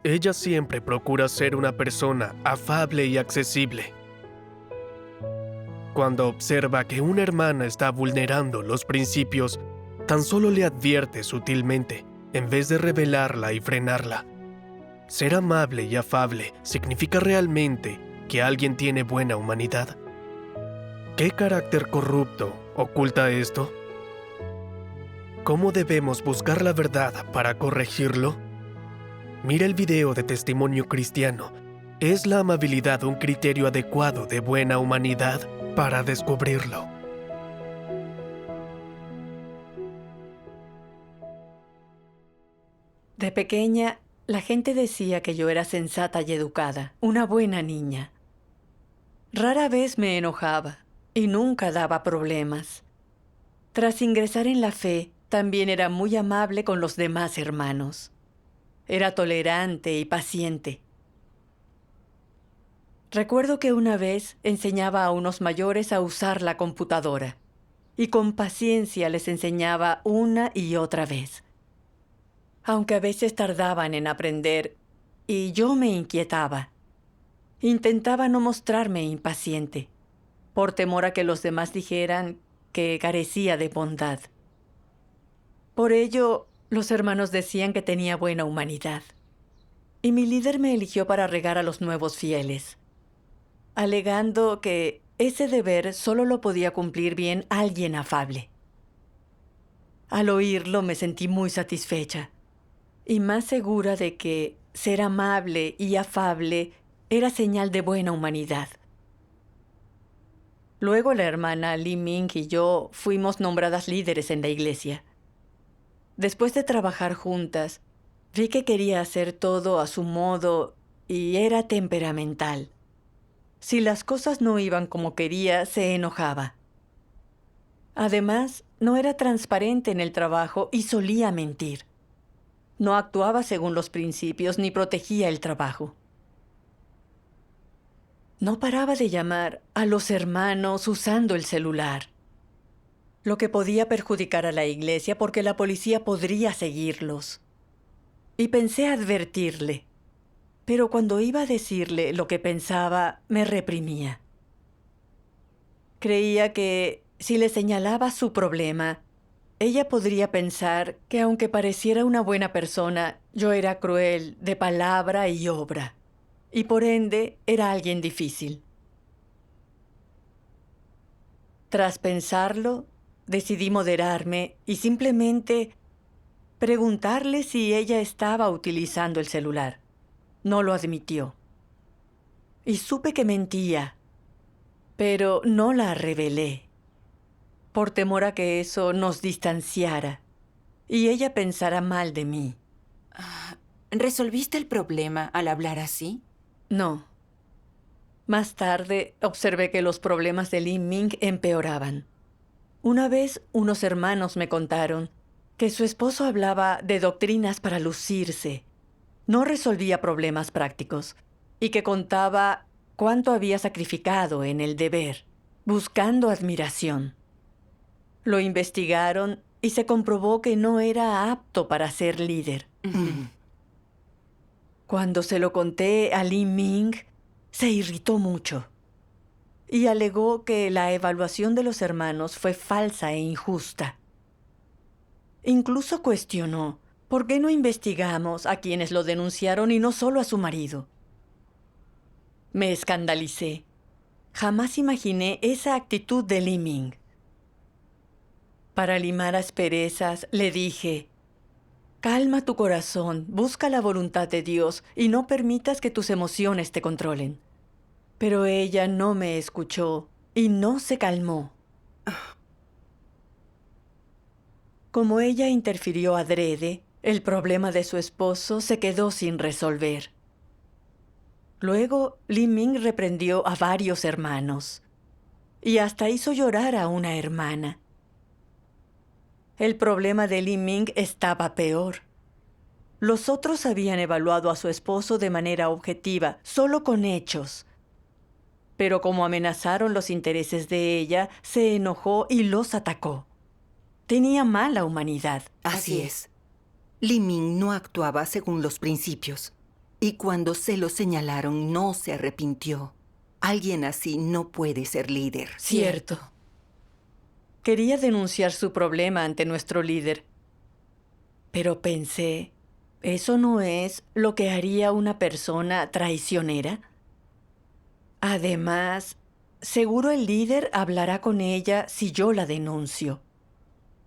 Ella siempre procura ser una persona afable y accesible. Cuando observa que una hermana está vulnerando los principios, tan solo le advierte sutilmente, en vez de rebelarla y frenarla. Ser amable y afable significa realmente que alguien tiene buena humanidad. ¿Qué carácter corrupto oculta esto? ¿Cómo debemos buscar la verdad para corregirlo? Mira el video de testimonio cristiano. ¿Es la amabilidad un criterio adecuado de buena humanidad? Para descubrirlo. De pequeña, la gente decía que yo era sensata y educada, una buena niña. Rara vez me enojaba y nunca daba problemas. Tras ingresar en la fe, también era muy amable con los demás hermanos. Era tolerante y paciente. Recuerdo que una vez enseñaba a unos mayores a usar la computadora y con paciencia les enseñaba una y otra vez. Aunque a veces tardaban en aprender y yo me inquietaba. Intentaba no mostrarme impaciente, por temor a que los demás dijeran que carecía de bondad. Por ello, los hermanos decían que tenía buena humanidad. Y mi líder me eligió para regar a los nuevos fieles, alegando que ese deber solo lo podía cumplir bien alguien afable. Al oírlo me sentí muy satisfecha y más segura de que ser amable y afable era señal de buena humanidad. Luego la hermana Li Ming y yo fuimos nombradas líderes en la iglesia. Después de trabajar juntas, vi que quería hacer todo a su modo y era temperamental. Si las cosas no iban como quería, se enojaba. Además, no era transparente en el trabajo y solía mentir. No actuaba según los principios ni protegía el trabajo. No paraba de llamar a los hermanos usando el celular, lo que podía perjudicar a la iglesia porque la policía podría seguirlos. Y pensé advertirle, pero cuando iba a decirle lo que pensaba, me reprimía. Creía que si le señalaba su problema, ella podría pensar que aunque pareciera una buena persona, yo era cruel de palabra y obra, y por ende era alguien difícil. Tras pensarlo, decidí moderarme y simplemente preguntarle si ella estaba utilizando el celular. No lo admitió. Y supe que mentía, pero no la revelé, por temor a que eso nos distanciara y ella pensara mal de mí. ¿Resolviste el problema al hablar así? No. Más tarde observé que los problemas de Li Ming empeoraban. Una vez unos hermanos me contaron que su esposo hablaba de doctrinas para lucirse. No resolvía problemas prácticos y que contaba cuánto había sacrificado en el deber, buscando admiración. Lo investigaron y se comprobó que no era apto para ser líder. Cuando se lo conté a Li Ming, se irritó mucho y alegó que la evaluación de los hermanos fue falsa e injusta. Incluso cuestionó por qué no investigamos a quienes lo denunciaron y no solo a su marido. Me escandalicé. Jamás imaginé esa actitud de Li Ming. Para limar asperezas, le dije: calma tu corazón, busca la voluntad de Dios y no permitas que tus emociones te controlen. Pero ella no me escuchó y no se calmó. Como ella interfirió adrede, el problema de su esposo se quedó sin resolver. Luego, Li Ming reprendió a varios hermanos y hasta hizo llorar a una hermana. El problema de Li Ming estaba peor. Los otros habían evaluado a su esposo de manera objetiva, solo con hechos. Pero como amenazaron los intereses de ella, se enojó y los atacó. Tenía mala humanidad. Así es. Li Ming no actuaba según los principios. Y cuando se lo señalaron, no se arrepintió. Alguien así no puede ser líder. Cierto. Quería denunciar su problema ante nuestro líder. Pero pensé, ¿eso no es lo que haría una persona traicionera? Además, seguro el líder hablará con ella si yo la denuncio.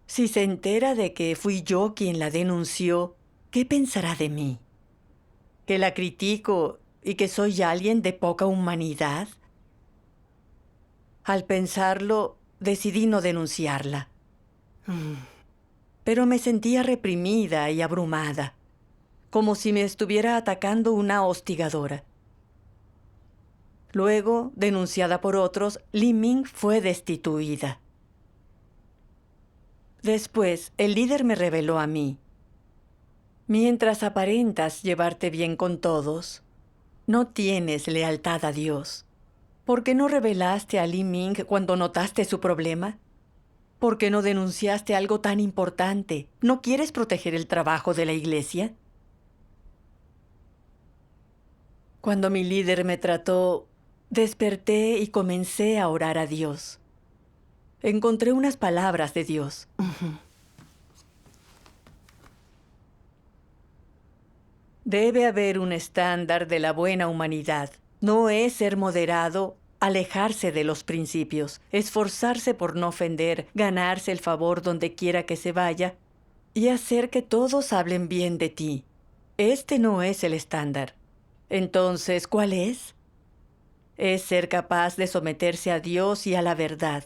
Si se entera de que fui yo quien la denunció, ¿qué pensará de mí? ¿Que la critico y que soy alguien de poca humanidad? Al pensarlo, decidí no denunciarla. Pero me sentía reprimida y abrumada, como si me estuviera atacando una hostigadora. Luego, denunciada por otros, Li Ming fue destituida. Después, el líder me reveló a mí: mientras aparentas llevarte bien con todos, no tienes lealtad a Dios. ¿Por qué no revelaste a Li Ming cuando notaste su problema? ¿Por qué no denunciaste algo tan importante? ¿No quieres proteger el trabajo de la iglesia? Cuando mi líder me trató, desperté y comencé a orar a Dios. Encontré unas palabras de Dios. Debe haber un estándar de la buena humanidad. No es ser moderado, alejarse de los principios, esforzarse por no ofender, ganarse el favor donde quiera que se vaya y hacer que todos hablen bien de ti. Este no es el estándar. Entonces, ¿cuál es? Es ser capaz de someterse a Dios y a la verdad,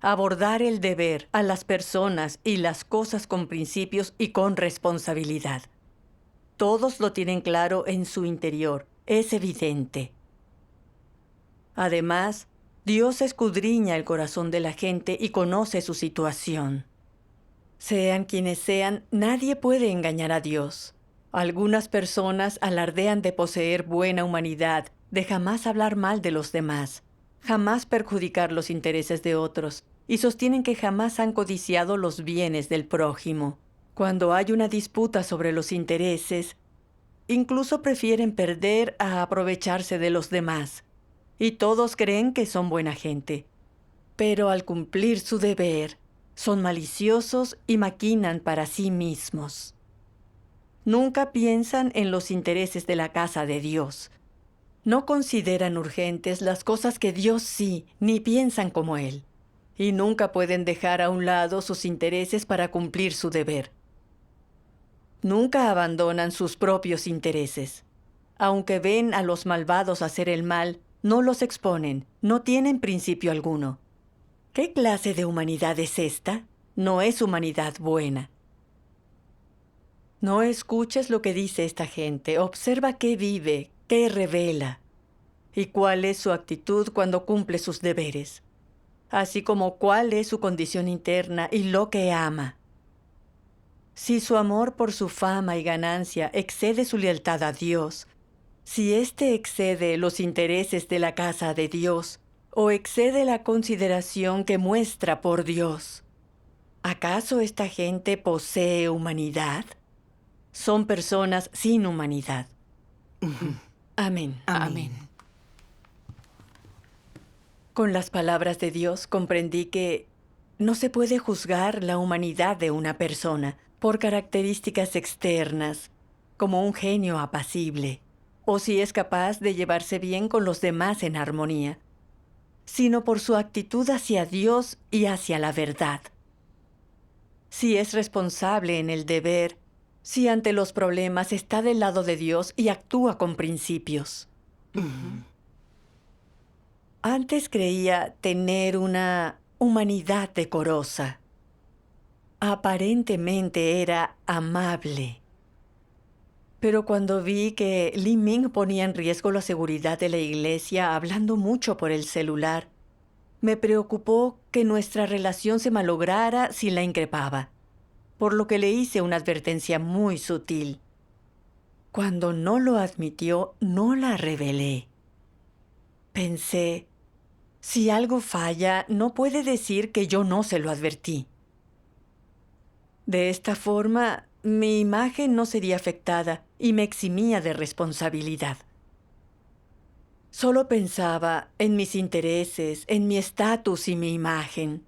abordar el deber a las personas y las cosas con principios y con responsabilidad. Todos lo tienen claro en su interior, es evidente. Además, Dios escudriña el corazón de la gente y conoce su situación. Sean quienes sean, nadie puede engañar a Dios. Algunas personas alardean de poseer buena humanidad, de jamás hablar mal de los demás, jamás perjudicar los intereses de otros, y sostienen que jamás han codiciado los bienes del prójimo. Cuando hay una disputa sobre los intereses, incluso prefieren perder a aprovecharse de los demás. Y todos creen que son buena gente. Pero al cumplir su deber, son maliciosos y maquinan para sí mismos. Nunca piensan en los intereses de la casa de Dios. No consideran urgentes las cosas que Dios sí, ni piensan como Él. Y nunca pueden dejar a un lado sus intereses para cumplir su deber. Nunca abandonan sus propios intereses. Aunque ven a los malvados hacer el mal, no los exponen, no tienen principio alguno. ¿Qué clase de humanidad es esta? No es humanidad buena. No escuches lo que dice esta gente, observa qué vive, qué revela, y cuál es su actitud cuando cumple sus deberes, así como cuál es su condición interna y lo que ama. Si su amor por su fama y ganancia excede su lealtad a Dios, si éste excede los intereses de la casa de Dios, o excede la consideración que muestra por Dios, ¿acaso esta gente posee humanidad? Son personas sin humanidad. Amén. Amén. Con las palabras de Dios comprendí que no se puede juzgar la humanidad de una persona por características externas, como un genio apacible, o si es capaz de llevarse bien con los demás en armonía, sino por su actitud hacia Dios y hacia la verdad. Si es responsable en el deber, si ante los problemas está del lado de Dios y actúa con principios. Antes creía tener una humanidad decorosa. Aparentemente era amable. Pero cuando vi que Li Ming ponía en riesgo la seguridad de la iglesia hablando mucho por el celular, me preocupó que nuestra relación se malograra si la increpaba, por lo que le hice una advertencia muy sutil. Cuando no lo admitió, no la revelé. Pensé, si algo falla, no puede decir que yo no se lo advertí. De esta forma, mi imagen no sería afectada y me eximía de responsabilidad. Solo pensaba en mis intereses, en mi estatus y mi imagen,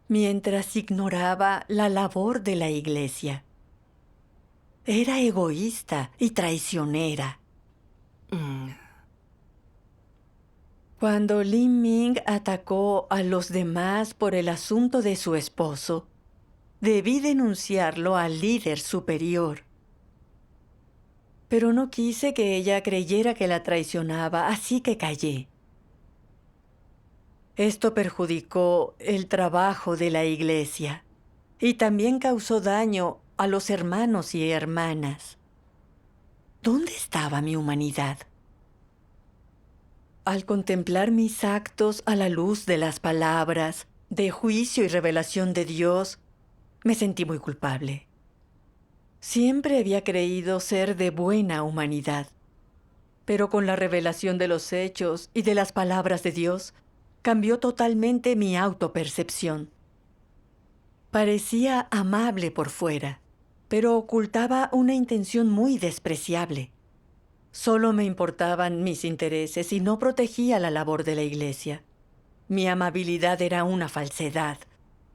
mientras ignoraba la labor de la Iglesia. Era egoísta y traicionera. Cuando Li Ming atacó a los demás por el asunto de su esposo, debí denunciarlo al líder superior. Pero no quise que ella creyera que la traicionaba, así que callé. Esto perjudicó el trabajo de la Iglesia y también causó daño a los hermanos y hermanas. ¿Dónde estaba mi humanidad? Al contemplar mis actos a la luz de las palabras, de juicio y revelación de Dios, me sentí muy culpable. Siempre había creído ser de buena humanidad, pero con la revelación de los hechos y de las palabras de Dios, cambió totalmente mi autopercepción. Parecía amable por fuera, pero ocultaba una intención muy despreciable. Solo me importaban mis intereses y no protegía la labor de la Iglesia. Mi amabilidad era una falsedad.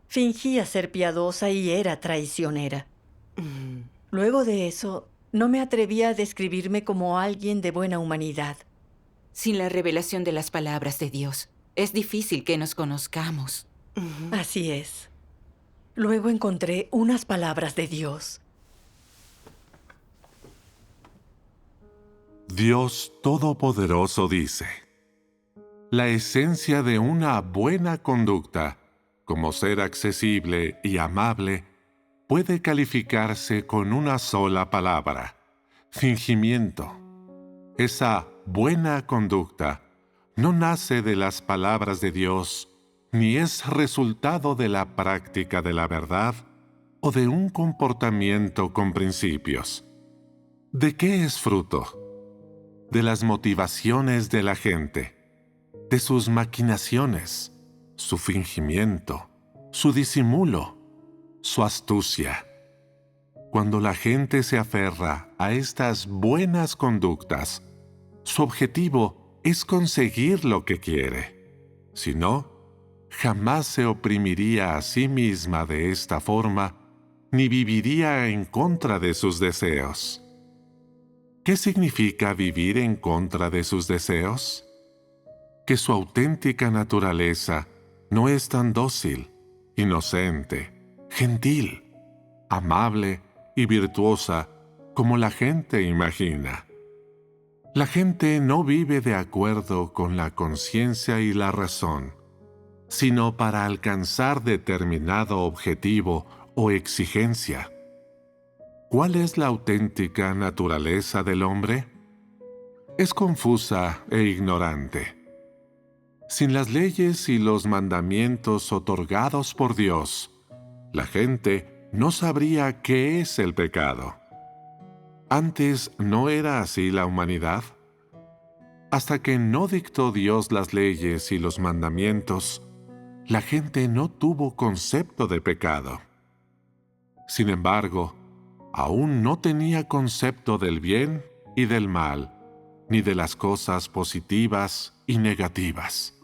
Fingía ser piadosa y era traicionera. Luego de eso, no me atrevía a describirme como alguien de buena humanidad. Sin la revelación de las palabras de Dios, es difícil que nos conozcamos. Así es. Luego encontré unas palabras de Dios. Dios Todopoderoso dice: la esencia de una buena conducta, como ser accesible y amable, puede calificarse con una sola palabra: fingimiento. Esa buena conducta no nace de las palabras de Dios, ni es resultado de la práctica de la verdad o de un comportamiento con principios. ¿De qué es fruto? De las motivaciones de la gente, de sus maquinaciones, su fingimiento, su disimulo, su astucia. Cuando la gente se aferra a estas buenas conductas, su objetivo es conseguir lo que quiere. Si no, jamás se oprimiría a sí misma de esta forma, ni viviría en contra de sus deseos. ¿Qué significa vivir en contra de sus deseos? Que su auténtica naturaleza no es tan dócil, inocente, gentil, amable y virtuosa como la gente imagina. La gente no vive de acuerdo con la conciencia y la razón, sino para alcanzar determinado objetivo o exigencia. ¿Cuál es la auténtica naturaleza del hombre? Es confusa e ignorante. Sin las leyes y los mandamientos otorgados por Dios, la gente no sabría qué es el pecado. ¿Antes no era así la humanidad? Hasta que no dictó Dios las leyes y los mandamientos, la gente no tuvo concepto de pecado. Sin embargo, aún no tenía concepto del bien y del mal, ni de las cosas positivas y negativas.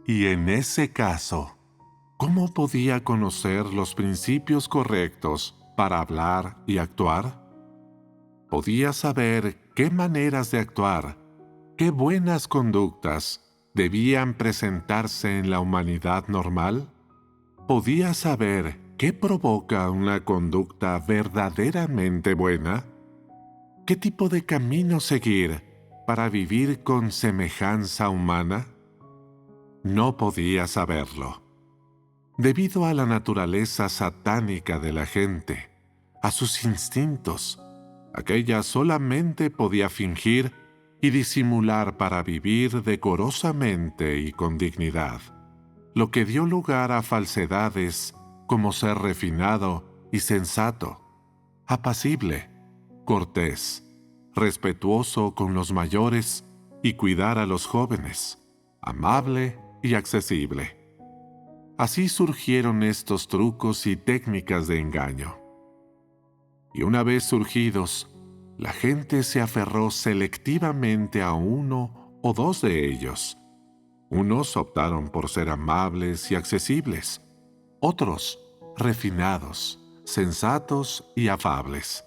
Y en ese caso, ¿cómo podía conocer los principios correctos para hablar y actuar? ¿Podía saber qué maneras de actuar, qué buenas conductas debían presentarse en la humanidad normal? ¿Podía saber qué provoca una conducta verdaderamente buena? ¿Qué tipo de camino seguir para vivir con semejanza humana? No podía saberlo. Debido a la naturaleza satánica de la gente, a sus instintos, aquella solamente podía fingir y disimular para vivir decorosamente y con dignidad, lo que dio lugar a falsedades como ser refinado y sensato, apacible, cortés, respetuoso con los mayores y cuidar a los jóvenes, amable y accesible. Así surgieron estos trucos y técnicas de engaño. y una vez surgidos, la gente se aferró selectivamente a uno o dos de ellos. Unos optaron por ser amables y accesibles, otros refinados, sensatos y afables.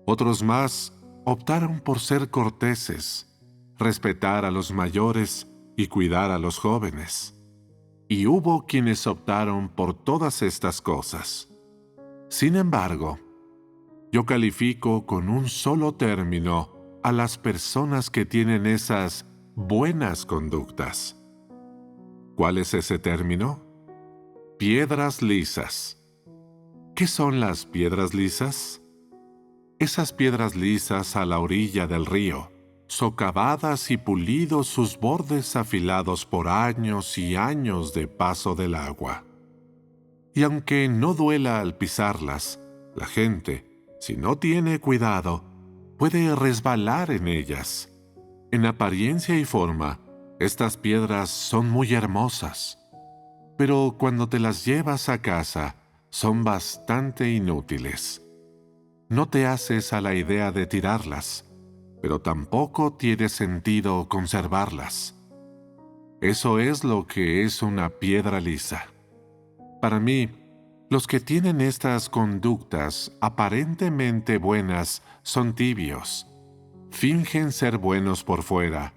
Otros más optaron por ser corteses, respetar a los mayores y cuidar a los jóvenes. Y hubo quienes optaron por todas estas cosas. Sin embargo, yo califico con un solo término a las personas que tienen esas buenas conductas. ¿Cuál es ese término? Piedras lisas. ¿Qué son las piedras lisas? Esas piedras lisas a la orilla del río, socavadas y pulidos sus bordes afilados por años y años de paso del agua. Y aunque no duela al pisarlas, la gente, si no tiene cuidado, puede resbalar en ellas. En apariencia y forma, estas piedras son muy hermosas, pero cuando te las llevas a casa, son bastante inútiles. No te haces a la idea de tirarlas, pero tampoco tiene sentido conservarlas. Eso es lo que es una piedra lisa. Para mí, los que tienen estas conductas aparentemente buenas son tibios. Fingen ser buenos por fuera,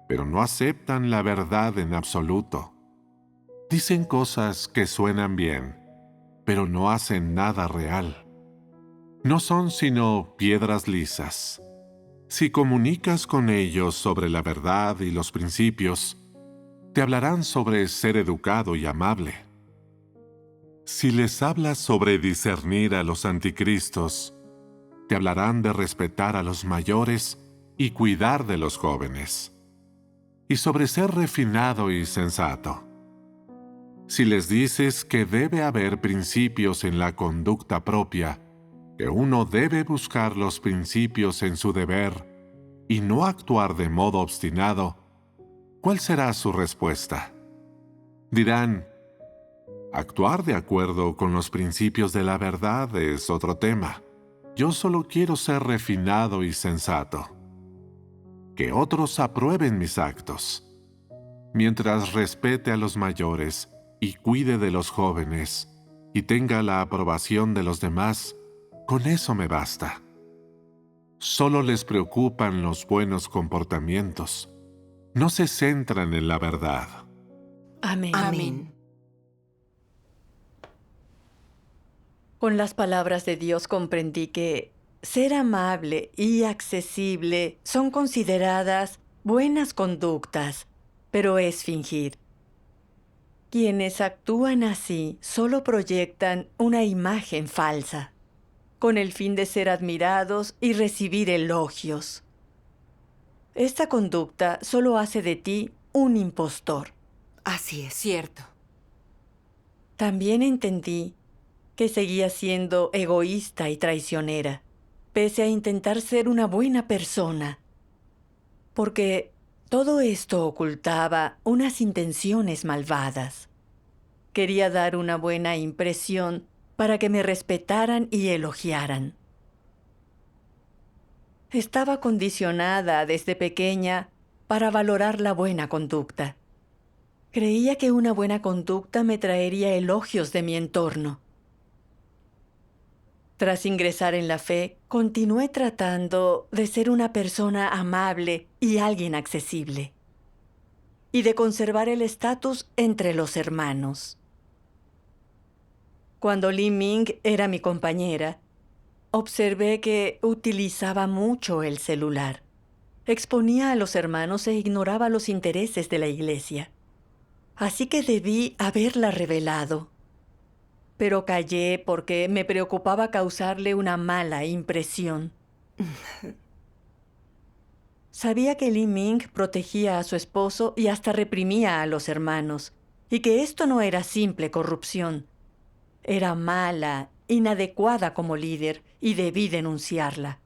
pero no aceptan la verdad en absoluto. Dicen cosas que suenan bien, pero no hacen nada real. No son sino piedras lisas. Si comunicas con ellos sobre la verdad y los principios, te hablarán sobre ser educado y amable. Si les hablas sobre discernir a los anticristos, te hablarán de respetar a los mayores y cuidar de los jóvenes, y sobre ser refinado y sensato. Si les dices que debe haber principios en la conducta propia, que uno debe buscar los principios en su deber y no actuar de modo obstinado, ¿cuál será su respuesta? Dirán: actuar de acuerdo con los principios de la verdad es otro tema. Yo solo quiero ser refinado y sensato. Que otros aprueben mis actos. Mientras respete a los mayores y cuide de los jóvenes y tenga la aprobación de los demás, con eso me basta. Solo les preocupan los buenos comportamientos. No se centran en la verdad. Amén. Amén. Con las palabras de Dios comprendí que ser amable y accesible son consideradas buenas conductas, pero es fingir. Quienes actúan así solo proyectan una imagen falsa, con el fin de ser admirados y recibir elogios. Esta conducta solo hace de ti un impostor. Así es. Cierto. También entendí que seguía siendo egoísta y traicionera, pese a intentar ser una buena persona, porque todo esto ocultaba unas intenciones malvadas. Quería dar una buena impresión para que me respetaran y elogiaran. Estaba condicionada desde pequeña para valorar la buena conducta. Creía que una buena conducta me traería elogios de mi entorno. Tras ingresar en la fe, continué tratando de ser una persona amable y alguien accesible, y de conservar el estatus entre los hermanos. Cuando Li Ming era mi compañera, observé que utilizaba mucho el celular. Exponía a los hermanos e ignoraba los intereses de la iglesia. Así que debí haberla revelado. Pero callé porque me preocupaba causarle una mala impresión. Sabía que Li Ming protegía a su esposo y hasta reprimía a los hermanos, y que esto no era simple corrupción. Era mala, inadecuada como líder, y debí denunciarla.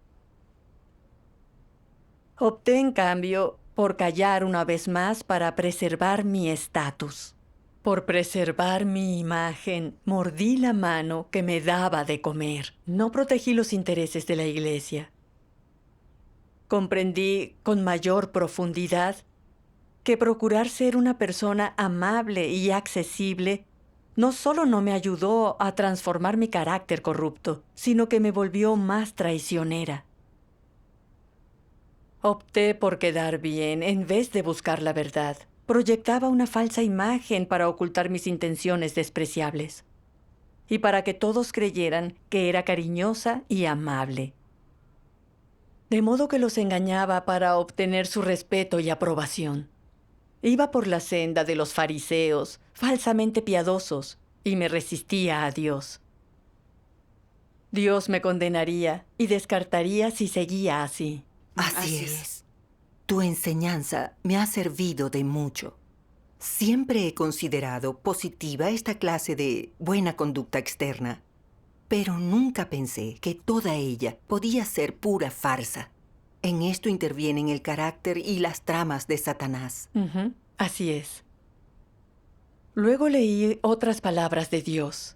Opté, en cambio, por callar una vez más para preservar mi estatus. Por preservar mi imagen, mordí la mano que me daba de comer. No protegí los intereses de la Iglesia. Comprendí con mayor profundidad que procurar ser una persona amable y accesible no solo no me ayudó a transformar mi carácter corrupto, sino que me volvió más traicionera. Opté por quedar bien en vez de buscar la verdad. Proyectaba una falsa imagen para ocultar mis intenciones despreciables y para que todos creyeran que era cariñosa y amable. De modo que los engañaba para obtener su respeto y aprobación. Iba por la senda de los fariseos, falsamente piadosos, y me resistía a Dios. Dios me condenaría y descartaría si seguía así. Así es. Tu enseñanza me ha servido de mucho. Siempre he considerado positiva esta clase de buena conducta externa, pero nunca pensé que toda ella podía ser pura farsa. En esto intervienen el carácter y las tramas de Satanás. Así es. Luego leí otras palabras de Dios.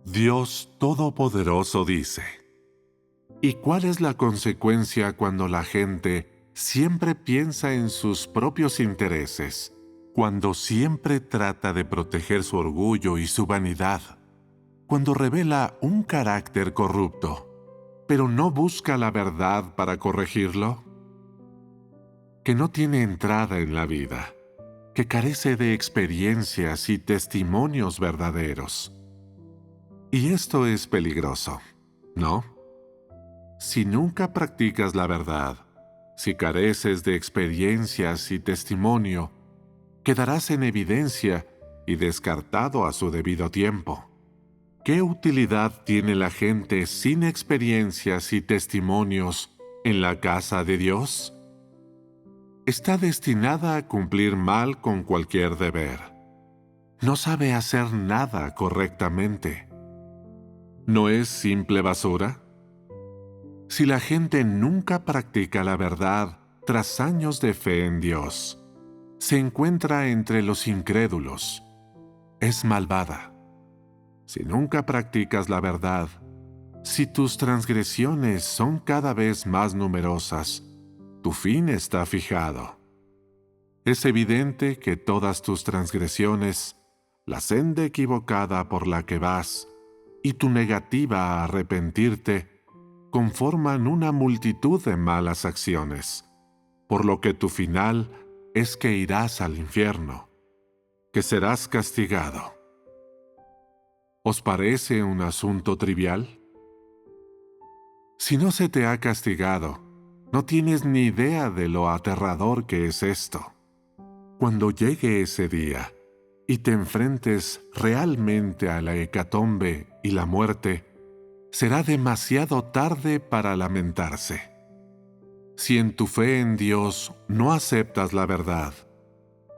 Dios Todopoderoso dice: ¿y cuál es la consecuencia cuando la gente siempre piensa en sus propios intereses, cuando siempre trata de proteger su orgullo y su vanidad, cuando revela un carácter corrupto, pero no busca la verdad para corregirlo? Que no tiene entrada en la vida, que carece de experiencias y testimonios verdaderos. Y esto es peligroso, ¿no? Si nunca practicas la verdad, si careces de experiencias y testimonio, quedarás en evidencia y descartado a su debido tiempo. ¿Qué utilidad tiene la gente sin experiencias y testimonios en la casa de Dios? Está destinada a cumplir mal con cualquier deber. No sabe hacer nada correctamente. ¿No es simple basura? Si la gente nunca practica la verdad tras años de fe en Dios, se encuentra entre los incrédulos. Es malvada. Si nunca practicas la verdad, si tus transgresiones son cada vez más numerosas, tu fin está fijado. Es evidente que todas tus transgresiones, la senda equivocada por la que vas y tu negativa a arrepentirte, conforman una multitud de malas acciones, por lo que tu final es que irás al infierno, que serás castigado. ¿Os parece un asunto trivial? Si no se te ha castigado, no tienes ni idea de lo aterrador que es esto. Cuando llegue ese día y te enfrentes realmente a la hecatombe y la muerte, será demasiado tarde para lamentarse. Si en tu fe en Dios no aceptas la verdad,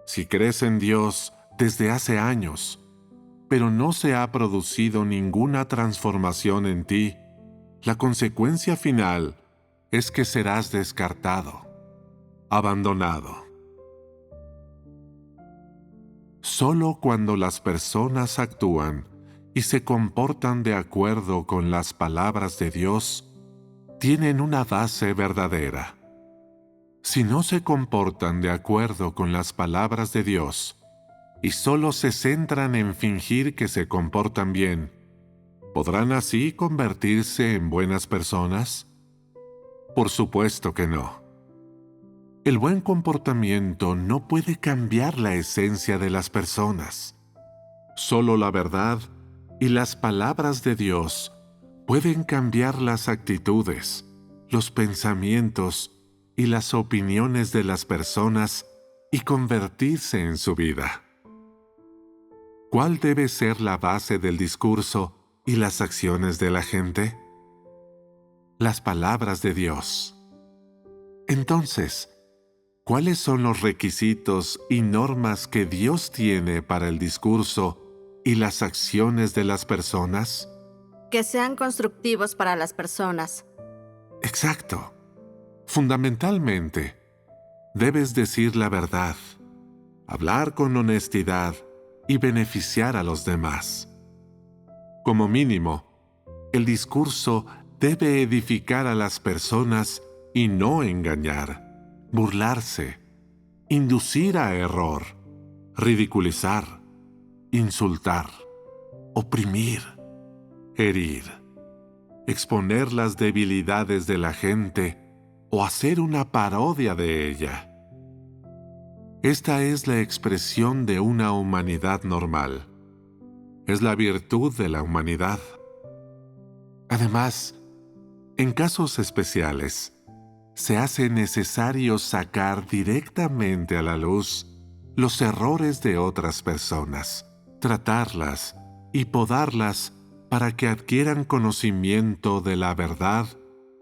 si crees en Dios desde hace años, pero no se ha producido ninguna transformación en ti, la consecuencia final es que serás descartado, abandonado. Solo cuando las personas actúan y se comportan de acuerdo con las palabras de Dios, tienen una base verdadera. Si no se comportan de acuerdo con las palabras de Dios y solo se centran en fingir que se comportan bien, ¿podrán así convertirse en buenas personas? Por supuesto que no. El buen comportamiento no puede cambiar la esencia de las personas. Solo la verdad y las palabras de Dios pueden cambiar las actitudes, los pensamientos y las opiniones de las personas y convertirse en su vida. ¿Cuál debe ser la base del discurso y las acciones de la gente? Las palabras de Dios. Entonces, ¿cuáles son los requisitos y normas que Dios tiene para el discurso y las acciones de las personas? Que sean constructivos para las personas. Exacto. Fundamentalmente, Debes decir la verdad, hablar con honestidad y beneficiar a los demás. Como mínimo, el discurso debe edificar a las personas y no engañar, burlarse, inducir a error, ridiculizar, insultar, oprimir, herir, exponer las debilidades de la gente o hacer una parodia de ella. Esta es la expresión de una humanidad normal. Es la virtud de la humanidad. Además, en casos especiales, se hace necesario sacar directamente a la luz los errores de otras personas, tratarlas y podarlas para que adquieran conocimiento de la verdad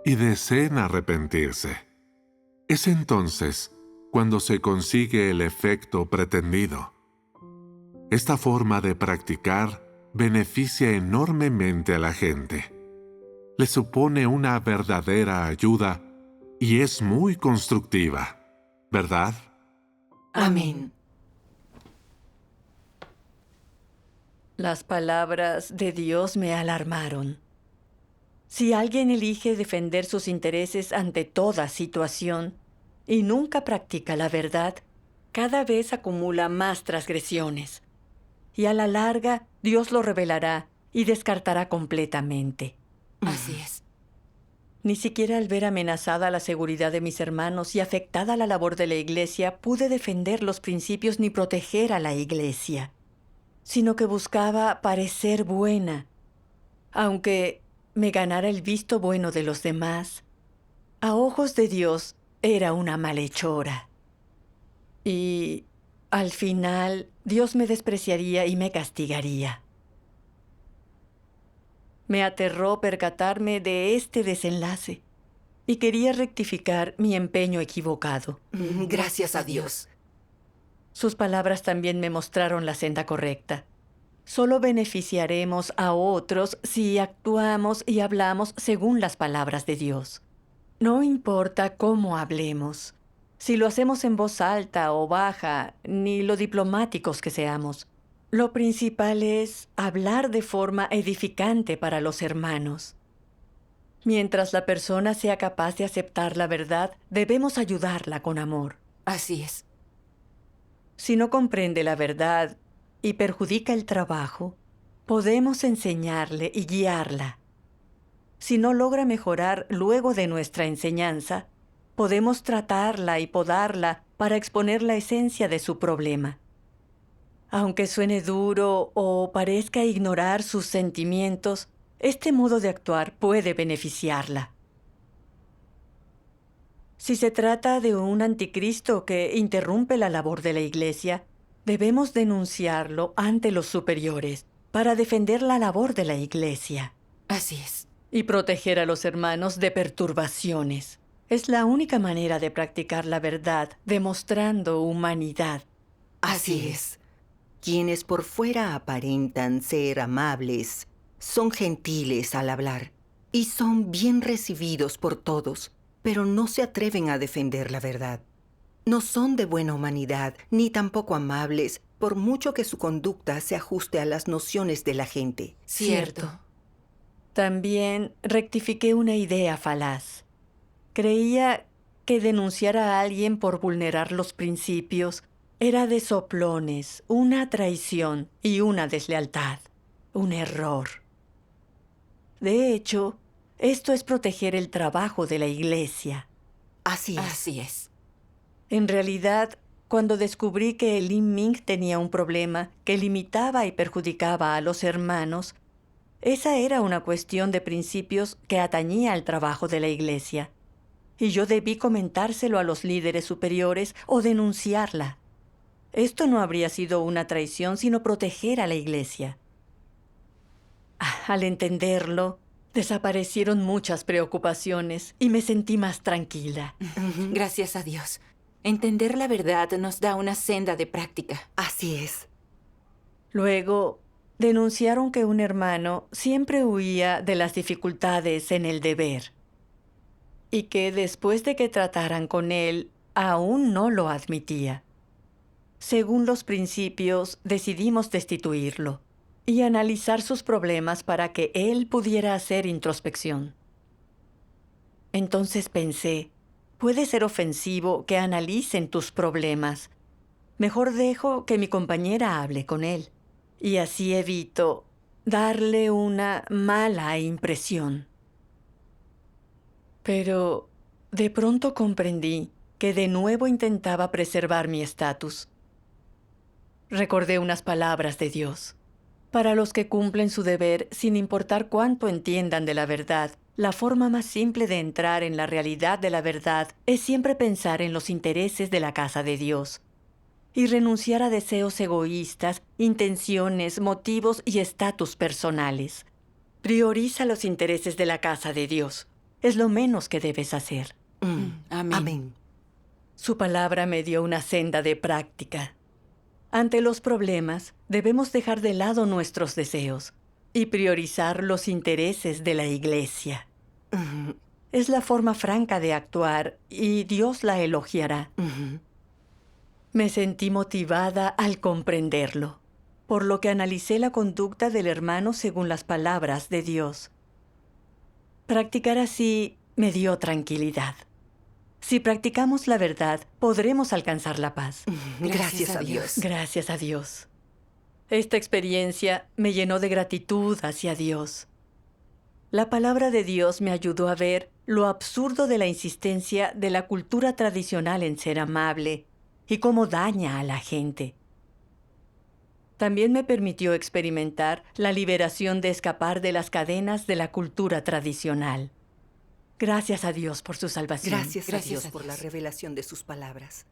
y deseen arrepentirse. Es entonces cuando se consigue el efecto pretendido. Esta forma de practicar beneficia enormemente a la gente. Le supone una verdadera ayuda y es muy constructiva, ¿verdad? Amén. Las palabras de Dios me alarmaron. Si alguien elige defender sus intereses ante toda situación y nunca practica la verdad, cada vez acumula más transgresiones. Y a la larga, Dios lo revelará y descartará completamente. Así es. Ni siquiera al ver amenazada la seguridad de mis hermanos y afectada la labor de la Iglesia, pude defender los principios ni proteger a la Iglesia, sino que buscaba parecer buena. Aunque me ganara el visto bueno de los demás, a ojos de Dios era una malhechora. Y al final, Dios me despreciaría y me castigaría. Me aterró percatarme de este desenlace y quería rectificar mi empeño equivocado. Gracias a Dios. Sus palabras también me mostraron la senda correcta. Solo beneficiaremos a otros si actuamos y hablamos según las palabras de Dios. No importa cómo hablemos, si lo hacemos en voz alta o baja, ni lo diplomáticos que seamos. Lo principal es hablar de forma edificante para los hermanos. Mientras la persona sea capaz de aceptar la verdad, debemos ayudarla con amor. Así es. Si no comprende la verdad y perjudica el trabajo, podemos enseñarle y guiarla. Si no logra mejorar luego de nuestra enseñanza, podemos tratarla y podarla para exponer la esencia de su problema. Aunque suene duro o parezca ignorar sus sentimientos, este modo de actuar puede beneficiarla. Si se trata de un anticristo que interrumpe la labor de la Iglesia, debemos denunciarlo ante los superiores para defender la labor de la Iglesia Así es. y proteger a los hermanos de perturbaciones. Es la única manera de practicar la verdad, demostrando humanidad. Así es. Quienes por fuera aparentan ser amables, son gentiles al hablar y son bien recibidos por todos, pero no se atreven a defender la verdad. No son de buena humanidad, ni tampoco amables, por mucho que su conducta se ajuste a las nociones de la gente. Cierto. También rectifiqué una idea falaz. Creía que denunciar a alguien por vulnerar los principios era de soplones, una traición y una deslealtad, un error. De hecho, esto es proteger el trabajo de la Iglesia. Así es. Así es. En realidad, cuando descubrí que el Lim Ming tenía un problema que limitaba y perjudicaba a los hermanos, esa era una cuestión de principios que atañía al trabajo de la Iglesia. Y yo debí comentárselo a los líderes superiores o denunciarla. Esto no habría sido una traición, sino proteger a la Iglesia. Al entenderlo, desaparecieron muchas preocupaciones y me sentí más tranquila. Gracias a Dios. Entender la verdad nos da una senda de práctica. Así es. Luego, denunciaron que un hermano siempre huía de las dificultades en el deber y que después de que trataran con él, aún no lo admitía. Según los principios, decidimos destituirlo y analizar sus problemas para que él pudiera hacer introspección. Entonces pensé, puede ser ofensivo que analicen tus problemas. Mejor dejo que mi compañera hable con él, y así evito darle una mala impresión. Pero de pronto comprendí que de nuevo intentaba preservar mi estatus. Recordé unas palabras de Dios. Para los que cumplen su deber sin importar cuánto entiendan de la verdad, la forma más simple de entrar en la realidad de la verdad es siempre pensar en los intereses de la casa de Dios y renunciar a deseos egoístas, intenciones, motivos y estatus personales. Prioriza los intereses de la casa de Dios. Es lo menos que debes hacer. Amén. Amén. Su palabra me dio una senda de práctica. Ante los problemas, debemos dejar de lado nuestros deseos y priorizar los intereses de la Iglesia. Es la forma franca de actuar y Dios la elogiará. Me sentí motivada al comprenderlo, por lo que analicé la conducta del hermano según las palabras de Dios. Practicar así me dio tranquilidad. Si practicamos la verdad, podremos alcanzar la paz. Gracias a Dios. Gracias a Dios. Esta experiencia me llenó de gratitud hacia Dios. La palabra de Dios me ayudó a ver lo absurdo de la insistencia de la cultura tradicional en ser amable y cómo daña a la gente. También me permitió experimentar la liberación de escapar de las cadenas de la cultura tradicional. Gracias a Dios por su salvación. Gracias a Gracias Dios a por la Dios. revelación de sus palabras.